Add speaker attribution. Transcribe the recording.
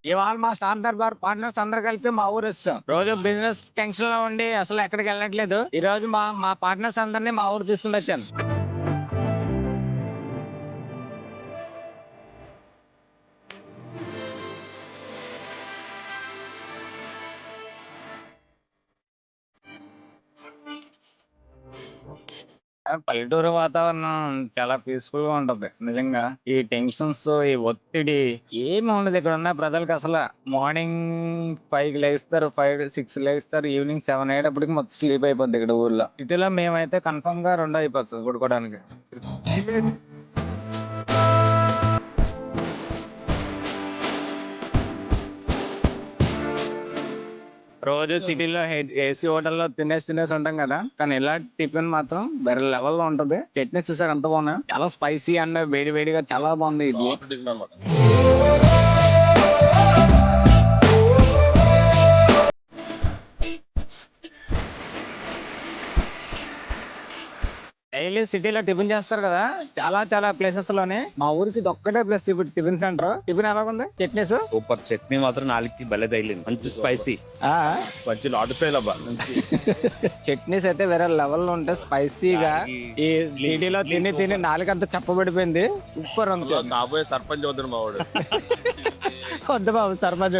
Speaker 1: ఇవాళ మా star Darbar partners అందరు కలిపి మా ఊరు వచ్చాం. రోజు బిజినెస్ టెన్షన్ లో ఉండి అసలు ఎక్కడికి వెళ్ళట్లేదు. ఈ రోజు మా పార్ట్నర్స్ అందరినీ మా ఊరు తీసుకుని వచ్చాను. పల్లెటూరు వాతావరణం చాలా పీస్ఫుల్ గా ఉంటది నిజంగా. ఈ టెన్షన్స్, ఈ ఒత్తిడి ఏమి ఉండదు ఇక్కడ ఉన్న ప్రజలకు. అసలు మార్నింగ్ 5 కి లేస్తారు, 5-6 లేస్తారు, ఈవినింగ్ 7 అయ్యేటప్పటికి మొత్తం స్లీప్ అయిపోద్ది ఇక్కడ ఊర్లో. సిటీలో మేమైతే కన్ఫర్మ్ గా 2 అయిపోతుంది పడుకోవడానికి. రోజు సిటీలో ఏసీ హోటల్లో తినేసి ఉంటాం కదా, కానీ ఇలా టిఫిన్ మాత్రం వేరే లెవెల్ లో ఉంటది. చట్నీ చూసారు ఎంత బాగున్నాయి, చాలా స్పైసీ అండ్ వేడి వేడిగా చాలా బాగుంది ఇది. డైలీ సిటీలో టిఫిన్ చేస్తారు కదా, చాలా చాలా ప్లేసెస్ లోనే. మా ఊరికి ఇది ఒక్కటే ప్లేస్ ఇప్పుడు టిఫిన్ సెంటర్. టిఫిన్ ఎలాగుంది? చట్నీస్
Speaker 2: సూపర్. చట్నీ మాత్రం నాలుగుకి భలే తగిలింది. మంచి స్పైసీ, మంచి లాడ్ ఫ్రైల్ అబ్బా.
Speaker 1: చట్నీస్ అయితే వేరే లెవెల్ లో ఉంటాయి స్పైసీగా. ఈ సిటీలో తిని తిని నాలుగంతా చెప్పబడిపోయింది. సూపర్ ఉంది.
Speaker 2: కాబోయే సర్పంచ్ అవుతుంది మా వాడు.
Speaker 1: వద్దు బాబు, సర్పంచ్